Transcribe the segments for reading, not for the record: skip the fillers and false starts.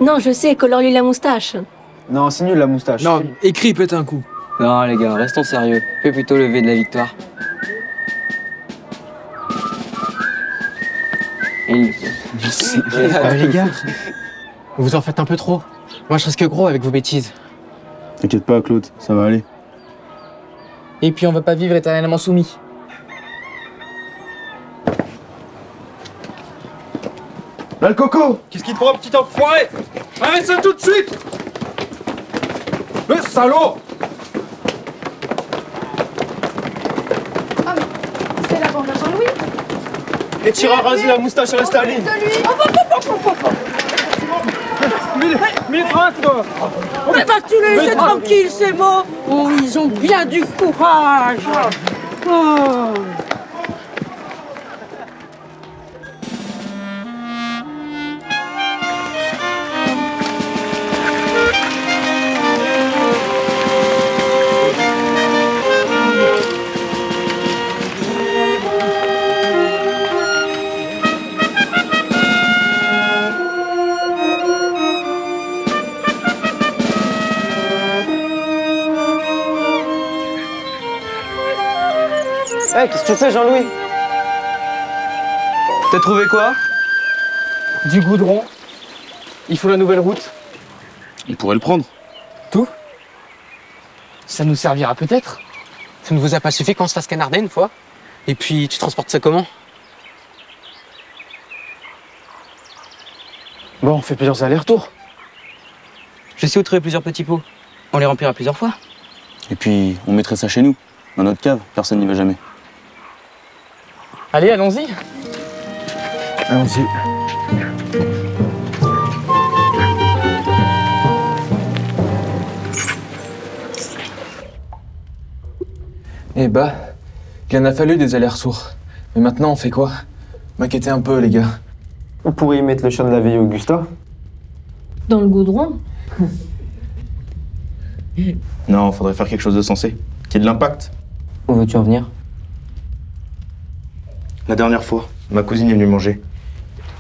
Non, je sais, colore-lui la moustache. Non, c'est nul la moustache. Non, écris, pète un coup. Non, les gars, restons sérieux. Fais plutôt le V de la victoire. Les gars, vous en faites un peu trop. Moi, je risque gros avec vos bêtises. T'inquiète pas, Claude, ça va aller. Et puis, on va pas vivre éternellement soumis. Là, le coco! Qu'est-ce qu'il te prend, petit enfoiré? Arrête ça tout de suite! Le salaud! Ah, mais c'est la bande à Jean-Louis. Et tire à raser la moustache à Staline! Mille traces, toi! Mais vas-tu les laisser tranquilles, ces mots? Oh, ils ont bien du courage. Oh. Hey, qu'est-ce que tu fais, Jean-Louis? T'as trouvé quoi? Du goudron. Il faut la nouvelle route. On pourrait le prendre. Tout? Ça nous servira peut-être. Ça ne vous a pas suffi qu'on se fasse canarder une fois? Et puis, tu transportes ça comment? Bon, on fait plusieurs allers-retours. Je sais où trouver plusieurs petits pots. On les remplira plusieurs fois. Et puis, on mettrait ça chez nous, dans notre cave. Personne n'y va jamais. Allez, allons-y. Allons-y. Eh bah, il en a fallu des allers-retours. Mais maintenant, on fait quoi? M'inquiétez un peu, les gars. On pourrait y mettre le chien de la veille Augusta. Dans le goudron? Non, faudrait faire quelque chose de sensé. Qui ait de l'impact. Où veux-tu en venir? La dernière fois, ma cousine est venue manger.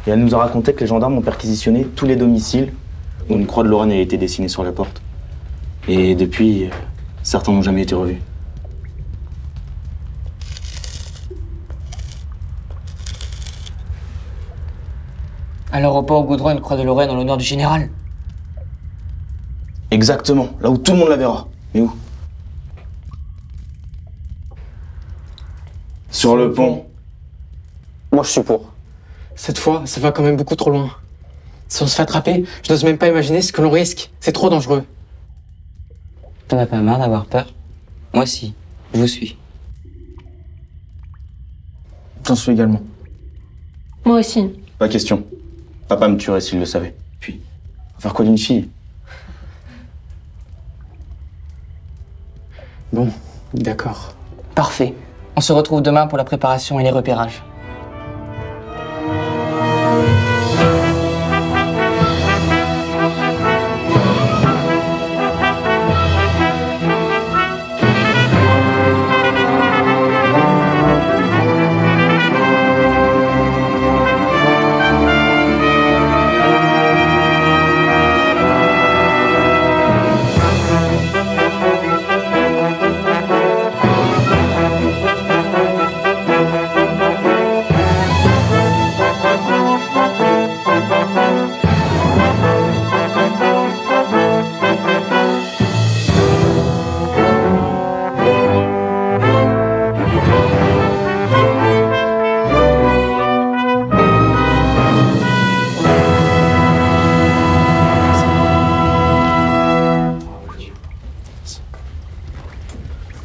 Et elle nous a raconté que les gendarmes ont perquisitionné tous les domiciles où une croix de Lorraine a été dessinée sur la porte. Et depuis, certains n'ont jamais été revus. Alors au port Goudron, une croix de Lorraine en l'honneur du général. Exactement, là où tout le monde la verra. Mais où? Sur le pont. Moi, je suis pour. Cette fois, ça va quand même beaucoup trop loin. Si on se fait attraper, je n'ose même pas imaginer ce que l'on risque. C'est trop dangereux. T'en as pas marre d'avoir peur? Moi si, je vous suis. J'en suis également. Moi aussi. Pas question. Papa me tuerait s'il le savait. Puis, on va faire quoi d'une fille? Bon, d'accord. Parfait. On se retrouve demain pour la préparation et les repérages.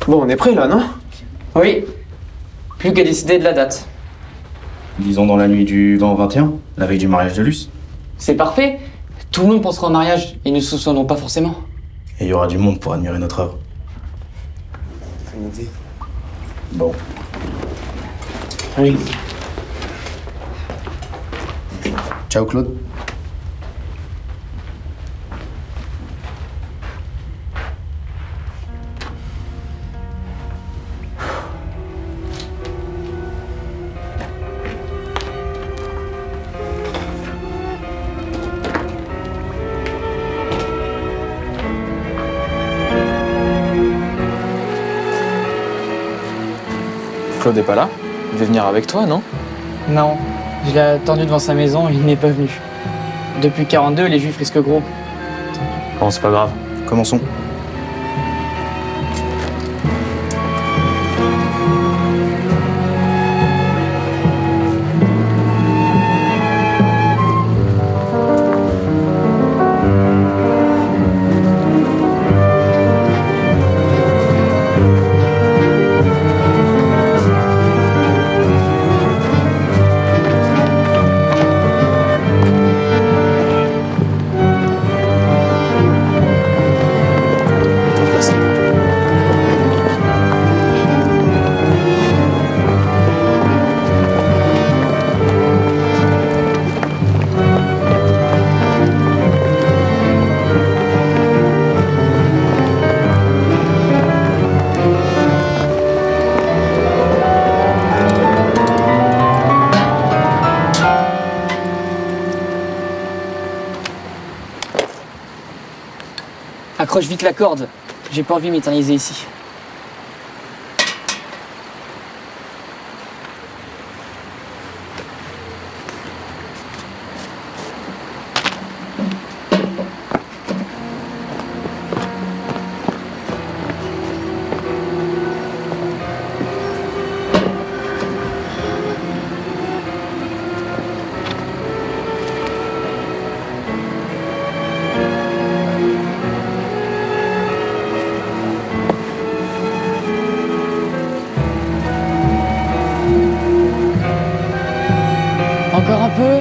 Bon, on est prêt là, non? Oui. Plus qu'à décider de la date. Disons dans la nuit du 20 au 21, la veille du mariage de Luce. C'est parfait. Tout le monde pensera au mariage et ne se souviendront pas forcément. Et il y aura du monde pour admirer notre œuvre. Une idée. Bon. Oui. Ciao Claude. Claude est pas là? Il devait venir avec toi, non? Non, je l'ai attendu devant sa maison et il n'est pas venu. Depuis 42, les Juifs risquent gros. Bon, c'est pas grave. Commençons. Accroche vite la corde, j'ai pas envie de m'éterniser ici. Encore un peu.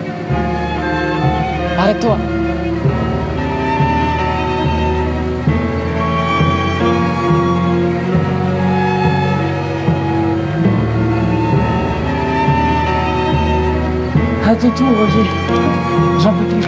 Arrête-toi. À ton tour, Roger. J'en peux plus.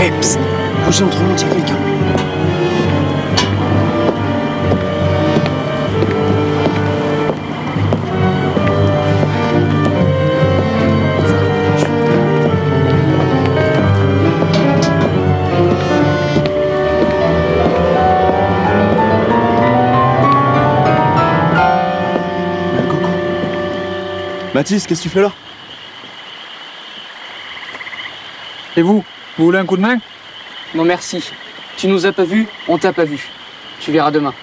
Hé, psst! Roger, entre nous, il y a quelqu'un. Mathis, qu'est-ce que tu fais là? Et vous voulez un coup de main? Non merci. Tu nous as pas vus, on t'a pas vu. Tu verras demain.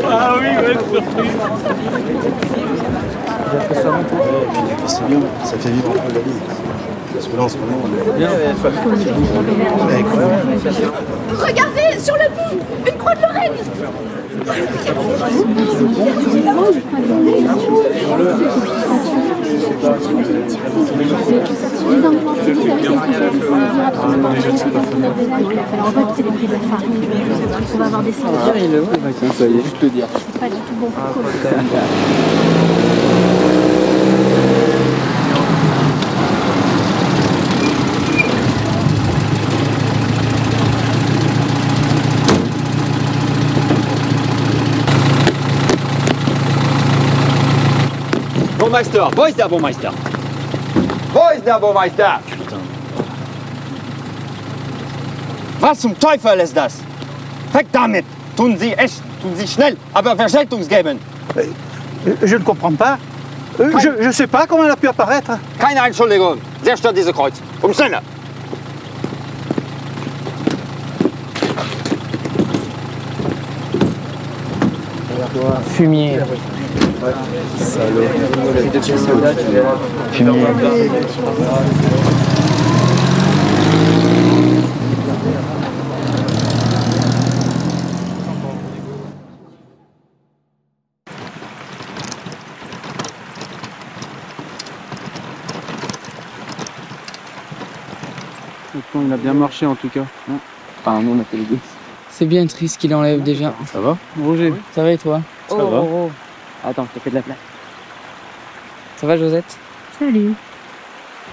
Ah oui, ouais, surprise. C'est bien, ça fait vivre un peu la vie. Parce que là, en ce moment, on est bien. Regardez, sur le pont, une croix de Lorraine. On va avoir des sangs. Ça y est, juste le dire. C'est pas du tout bon pour Cole. Baumeister, wo ist der Baumeister? Wo ist der Baumeister? Was zum Teufel ist das? Weg damit! Tun Sie echt, tun Sie schnell, aber Vergeltungsgeben! Je ne comprends pas. Je ne sais pas comment elle a pu apparaître. Keine Entschuldigung, zerstört diese Kreuz. Schneller! Fumier. Fumier. Le plan, il a bien marché en tout cas. Enfin, nous, on a fait les deux. C'est bien triste qu'il enlève déjà. Ça va, Roger? Ça va et toi? Ça va. Attends, je te fais de la place. Ça va, Josette? Salut.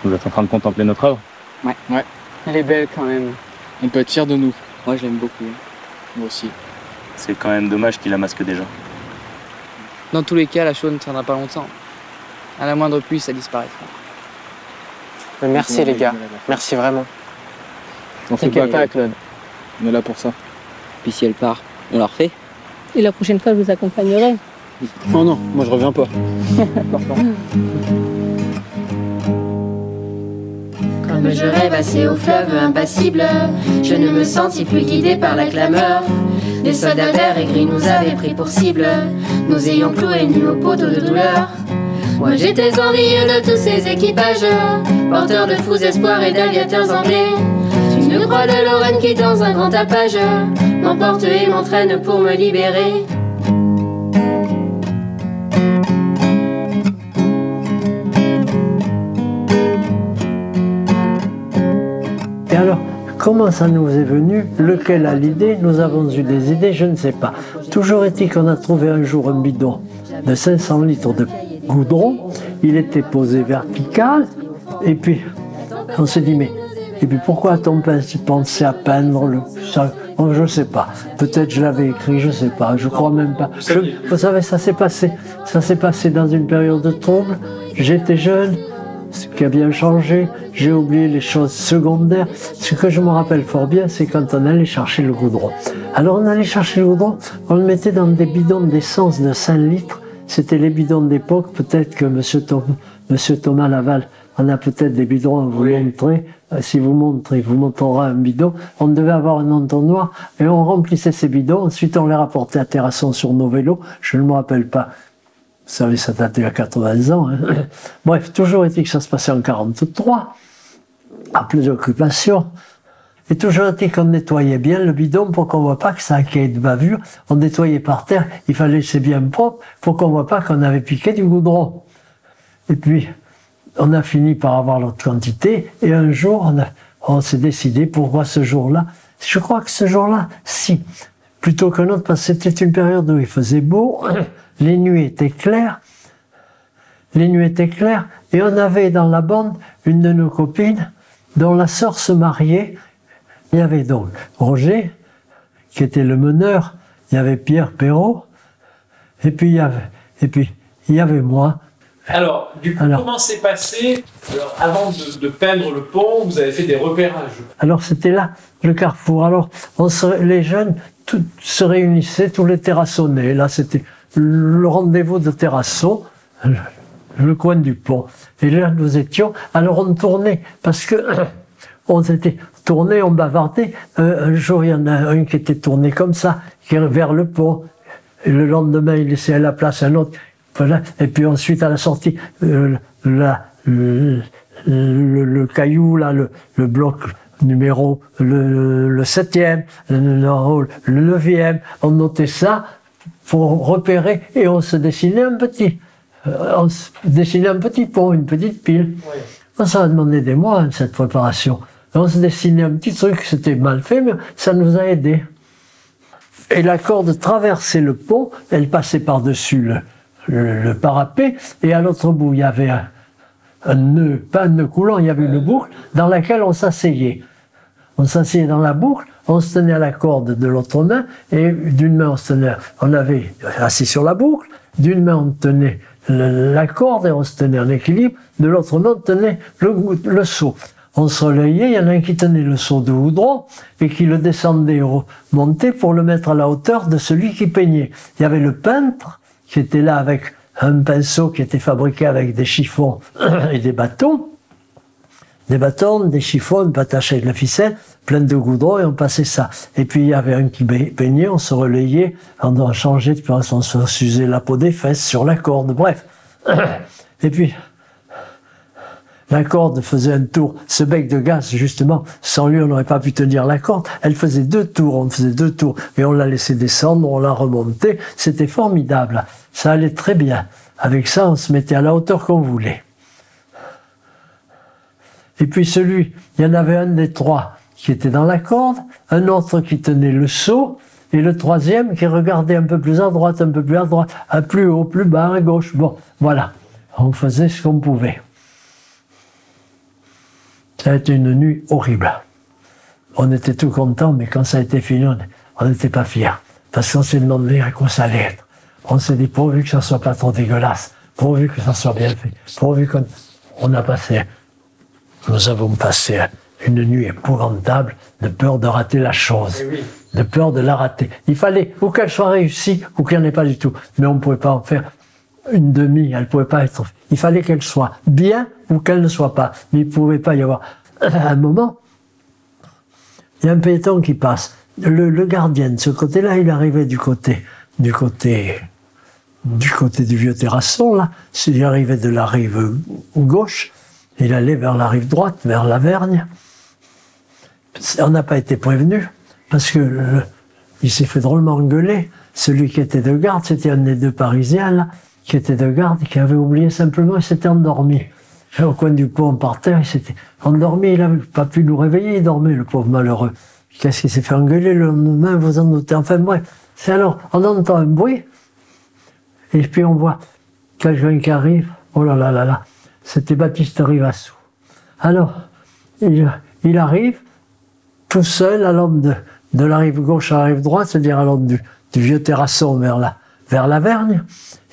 Vous êtes en train de contempler notre œuvre? Ouais. Elle est belle quand même. On peut être fiers de nous. Moi, je l'aime beaucoup. Moi aussi. C'est quand même dommage qu'il la masque déjà. Dans tous les cas, la chaux ne tiendra pas longtemps. À la moindre pluie, ça disparaîtra. Mais merci les gars, merci vraiment. On fait pas, Claude. On est là pour ça. Puis si elle part, on la refait. Et la prochaine fois, je vous accompagnerai. Non, non, moi je reviens pas. Comme je rêve assis au fleuve impassible, je ne me sentis plus guidé par la clameur. Des soldats verts et gris nous avaient pris pour cible, nous ayant cloués nus au poteau de douleur. Moi j'étais envieux de tous ces équipages, porteurs de fous espoirs et d'aviateurs anglais. Une croix de Lorraine qui dans un grand tapage m'emporte et m'entraîne pour me libérer. Et alors, comment ça nous est venu? Lequel a l'idée? Nous avons eu des idées, je ne sais pas. Toujours est-il qu'on a trouvé un jour un bidon de 500 litres de goudron. Il était posé vertical. Et puis, on s'est dit, mais et puis pourquoi a-t-on pensé à peindre le ça? Oh, je ne sais pas. Peut-être je l'avais écrit, je ne sais pas. Je crois même pas. Vous savez, ça s'est passé dans une période de trouble. J'étais jeune. Ce qui a bien changé, j'ai oublié les choses secondaires. Ce que je me rappelle fort bien, c'est quand on allait chercher le goudron. Alors on allait chercher le goudron, on le mettait dans des bidons d'essence de 5 litres. C'était les bidons d'époque. Peut-être que Monsieur Thomas Laval en a peut-être des bidons à vous montrer. Si vous montrez, vous montrera un bidon. On devait avoir un entonnoir et on remplissait ces bidons. Ensuite, on les rapportait à Terrasson sur nos vélos. Je ne me rappelle pas. Vous savez, ça date il y a 80 ans. Hein. Bref, toujours est-il que ça se passait en 43, à plus d'occupation. Et toujours est-il qu'on nettoyait bien le bidon pour qu'on ne voit pas que ça a de bavure. On nettoyait par terre, il fallait que c'est bien propre pour qu'on ne voit pas qu'on avait piqué du goudron. Et puis, on a fini par avoir l'autre quantité. Et un jour, on s'est décidé, pourquoi ce jour-là? Je crois que ce jour-là, si, plutôt qu'un autre, parce que c'était une période où il faisait beau. Les nuits étaient claires, et on avait dans la bande une de nos copines dont la sœur se mariait. Il y avait donc Roger, qui était le meneur, il y avait Pierre Perrault, et puis il y avait moi. Alors, du coup, comment s'est passé, avant de peindre le pont, vous avez fait des repérages? Alors c'était là, le carrefour. Alors les jeunes se réunissaient, tous les terrassonnés. Là c'était le rendez-vous de Terrasson, le coin du pont. Et là, nous étions, alors on tournait, parce que on s'était tourné, on bavardait. Un jour, il y en a un qui était tourné comme ça, vers le pont. Et le lendemain, il laissait à la place un autre. Voilà. Et puis ensuite, à la sortie, le caillou, là, le bloc numéro, le 7e, le 9e, on notait ça, pour repérer, et on se dessinait un petit pont, une petite pile. Ouais. Ça a demandé des mois, hein, cette préparation. Et on se dessinait un petit truc, c'était mal fait, mais ça nous a aidés. Et la corde traversait le pont, elle passait par-dessus le parapet, et à l'autre bout, il y avait un nœud, pas un nœud coulant, il y avait une boucle dans laquelle on s'asseyait. On s'asseyait dans la boucle, on se tenait à la corde de l'autre main, et d'une main on avait assis sur la boucle, d'une main on tenait la corde et on se tenait en équilibre, de l'autre main on tenait le seau. On se relayait, il y en a un qui tenait le seau de goudron et qui le descendait, montait pour le mettre à la hauteur de celui qui peignait. Il y avait le peintre qui était là avec un pinceau qui était fabriqué avec des chiffons et des bâtons. Des bâtons, des chiffons, pas attachés avec la ficelle, plein de goudron, et on passait ça. Et puis il y avait un qui peignait, on se relayait, on changeait, puis on se s'usait la peau des fesses sur la corde, bref. Et puis, la corde faisait un tour. Ce bec de gaz, justement, sans lui, on n'aurait pas pu tenir la corde. Elle faisait 2 tours, on faisait 2 tours, et on la laissait descendre, on la remontait. C'était formidable. Ça allait très bien. Avec ça, on se mettait à la hauteur qu'on voulait. Et puis il y en avait un des trois qui était dans la corde, un autre qui tenait le seau, et le troisième qui regardait un peu plus à droite, un peu plus à droite, à plus haut, plus bas, à gauche. Bon, voilà. On faisait ce qu'on pouvait. Ça a été une nuit horrible. On était tout contents, mais quand ça a été fini, on n'était pas fiers. Parce qu'on s'est demandé à quoi ça allait être. On s'est dit, pourvu que ça soit pas trop dégueulasse, pourvu que ça soit bien fait, pourvu qu'on nous avons passé une nuit épouvantable de peur de rater la chose, de peur de la rater. Il fallait ou qu'elle soit réussie ou qu'elle n'ait pas du tout. Mais on ne pouvait pas en faire une demi, elle ne pouvait pas être... Il fallait qu'elle soit bien ou qu'elle ne soit pas. Mais il ne pouvait pas y avoir... À un moment, il y a un piéton qui passe. Le gardien de ce côté-là, il arrivait du côté du vieux terrasson, là. Il arrivait de la rive gauche, il allait vers la rive droite, vers la Vergne. On n'a pas été prévenu, parce que il s'est fait drôlement engueuler. Celui qui était de garde, c'était un des deux Parisiens, là, qui était de garde, qui avait oublié simplement, il s'était endormi. Au coin du pont, par terre, il s'était endormi, il n'avait pas pu nous réveiller, il dormait, le pauvre malheureux. Qu'est-ce qu'il s'est fait engueuler le lendemain, vous en doutez. Enfin bref, c'est alors, on entend un bruit, et puis on voit quelqu'un qui arrive, oh là là là là, c'était Baptiste Rivassou. Alors, il arrive, tout seul, allant de la rive gauche à la rive droite, c'est-à-dire allant du vieux terrasson vers la Vergne.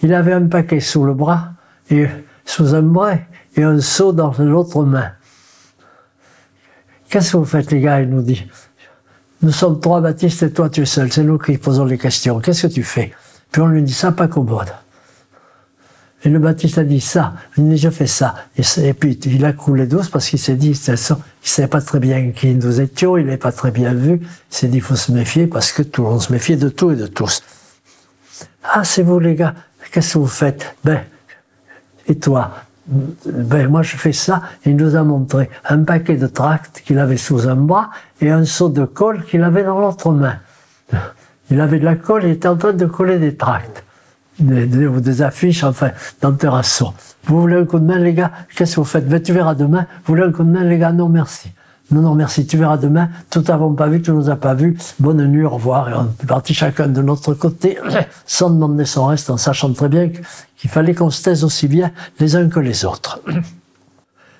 Il avait un paquet sous le bras, et sous un bras, et un seau dans l'autre main. Qu'est-ce que vous faites, les gars? Il nous dit. Nous sommes trois, Baptiste, et toi tu es seul. C'est nous qui posons les questions. Qu'est-ce que tu fais? Puis on lui dit, ça, pas commode. Et le Baptiste a dit ça. Il dit, je fais ça. Et puis il a coulé douce parce qu'il s'est dit, il ne savait pas très bien qui nous étions, il n'avait pas très bien vu. Il s'est dit, il faut se méfier parce que tout, on se méfiait de tout et de tous. Ah, c'est vous, les gars. Qu'est-ce que vous faites? Ben, et toi? Ben, moi je fais ça. Il nous a montré un paquet de tracts qu'il avait sous un bras et un seau de colle qu'il avait dans l'autre main. Il avait de la colle, il était en train de coller des tracts, des affiches, enfin, dans le terrasson. Vous voulez un coup de main, les gars? Qu'est-ce que vous faites? Ben, tu verras demain. Vous voulez un coup de main, les gars? Non, merci. Non, non, merci, tu verras demain. Tout n'avons pas vu, tout nous a pas vu. Bonne nuit, au revoir. Et on est parti chacun de notre côté, sans demander son reste, en sachant très bien qu'il fallait qu'on se taise aussi bien les uns que les autres.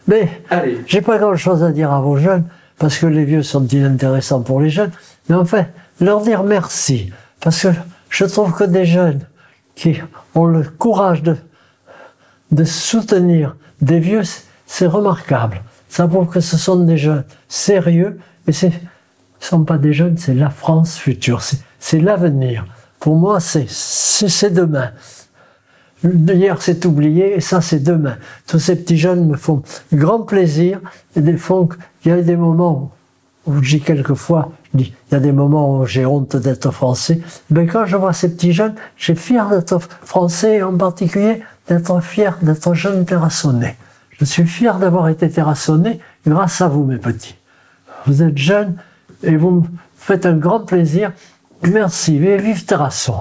Mais, j'ai pas grand-chose à dire à vos jeunes, parce que les vieux sont inintéressants pour les jeunes. Mais enfin, leur dire merci. Parce que je trouve que des jeunes qui ont le courage de soutenir des vieux, c'est remarquable. Ça prouve que ce sont des jeunes sérieux, et ce ne sont pas des jeunes, c'est la France future, c'est l'avenir. Pour moi, c'est demain. Hier, c'est oublié, et ça, c'est demain. Tous ces petits jeunes me font grand plaisir, et il y a des moments où je dis quelquefois, il y a des moments où j'ai honte d'être français. Mais quand je vois ces petits jeunes, j'ai fier d'être français, et en particulier d'être fier d'être jeune terrassonné. Je suis fier d'avoir été terrassonné grâce à vous, mes petits. Vous êtes jeunes et vous me faites un grand plaisir. Merci, et vive Terrasson.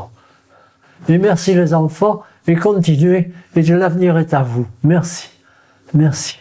Et merci les enfants, et continuez, et l'avenir est à vous. Merci. Merci.